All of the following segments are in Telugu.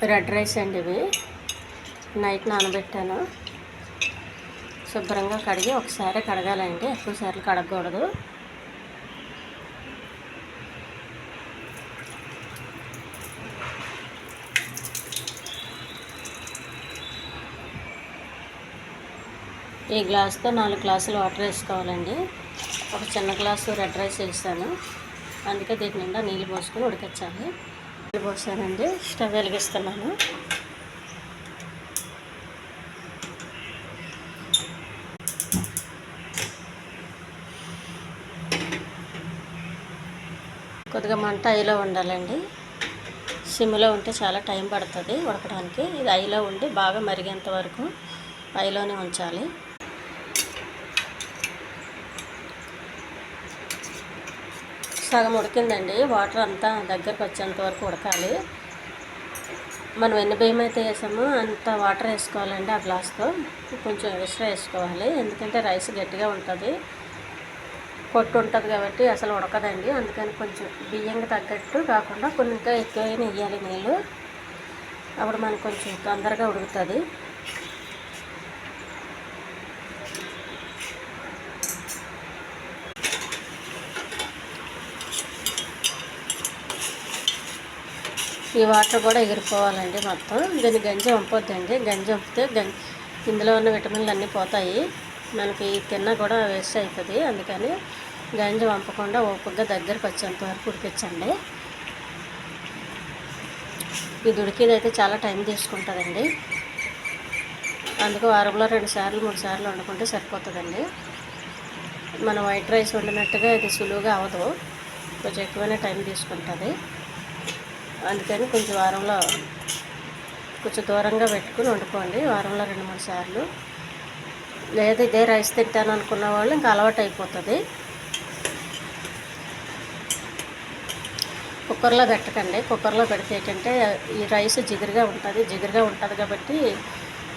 రెడ్ రైస్ అండి. ఇవి నైట్ నానబెట్టాను. శుభ్రంగా కడిగి ఒకసారి కడగాలండి, ఎక్కువసార్లు కడగకూడదు. ఈ గ్లాస్తో 4 గ్లాసులు వాటర్ వేసుకోవాలండి. ఒక చిన్న గ్లాసు రెడ్ రైస్ వేసాను, అందుకే దీని నిండా నీళ్ళు పోసుకొని ఉడికించాలి. నీళ్ళు పోసానండి, స్టవ్ వెలిగిస్తున్నాను. కొద్దిగా మంట ఐలో ఉండాలండి. సిమ్లో ఉంటే చాలా టైం పడుతుంది ఉడకడానికి. ఇది ఐలో ఉండి బాగా మరిగేంత వరకు ఐలోనే ఉంచాలి. సగం ఉడికిందండి. వాటర్ అంతా దగ్గరకు వచ్చేంత వరకు ఉడకాలి. మనం ఎన్ని బియ్యం అయితే వేసామో అంత వాటర్ వేసుకోవాలండి. ఆ గ్లాస్తో కొంచెం ఎక్స్ట్రా వేసుకోవాలి, ఎందుకంటే రైస్ గట్టిగా ఉంటుంది, పొట్టు ఉంటుంది కాబట్టి అసలు ఉడకదండి. అందుకని కొంచెం బియ్యంకి తగ్గట్టు కాకుండా కొన్ని ఇంకా ఎక్కువైనా వేయాలి నీళ్ళు. అప్పుడు మనకు కొంచెం తొందరగా ఉడుకుతుంది. ఈ వాటర్ కూడా ఎగిరిపోవాలండి మొత్తం. దీన్ని గంజి వంపొద్దండి. గంజి వంపితే ఇందులో ఉన్న విటమిన్లు అన్నీ పోతాయి, మనకి తిన్నా కూడా వేస్ట్ అవుతుంది. అందుకని గంజి వంపకుండా ఓపికగా దగ్గరకు వచ్చేంత వరకు ఉడికించండి. ఇది ఉడికేదైతే చాలా టైం తీసుకుంటుందండి. అందుకు వారంలో 2 సార్లు 3 సార్లు వండుకుంటే సరిపోతుందండి. మనం వైట్ రైస్ వండినట్టుగా ఇది సులువుగా అవ్వదు, కొంచెం ఎక్కువనే టైం తీసుకుంటుంది. అందుకని కొంచెం వారంలో కొంచెం దూరంగా పెట్టుకుని వండుకోండి, వారంలో 2-3 సార్లు. లేదా ఇదే రైస్ తింటాను అనుకున్న వాళ్ళు ఇంకా అలవాటు అయిపోతుంది. కుక్కర్లో పెట్టకండి. కుక్కర్లో పెడితే ఏంటంటే ఈ రైస్ జిగురుగా ఉంటుంది కాబట్టి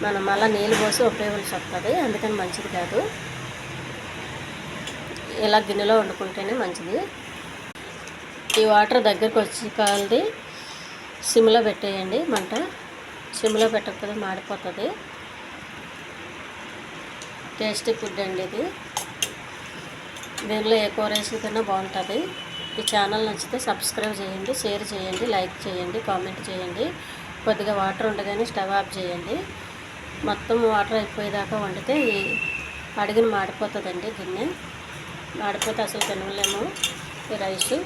మనం మళ్ళీ నీళ్ళు పోసి ఉపయోగించాల్సి వస్తుంది, అందుకని మంచిది కాదు. ఇలా గిన్నెలో వండుకుంటేనే మంచిది. ఈ వాటర్ దగ్గరకు వచ్చి కాలది సిమ్లో పెట్టేయండి. మంట సిమ్లో పెట్టకపోతే మాడిపోతుంది. టేస్టీ ఫుడ్ అండి ఇది. దీనిలో ఏ కూర వేసి తిన్నా బాగుంటుంది. ఈ ఛానల్ నచ్చితే సబ్స్క్రైబ్ చేయండి, షేర్ చేయండి, లైక్ చేయండి, కామెంట్ చేయండి. కొద్దిగా వాటర్ ఉండగానే స్టవ్ ఆఫ్ చేయండి. మొత్తం వాటర్ అయిపోయేదాకా వండితే అడిగిన మాడిపోతుందండి. గిన్నె మాడిపోతే అసలు తినలేము ఈ రైసు.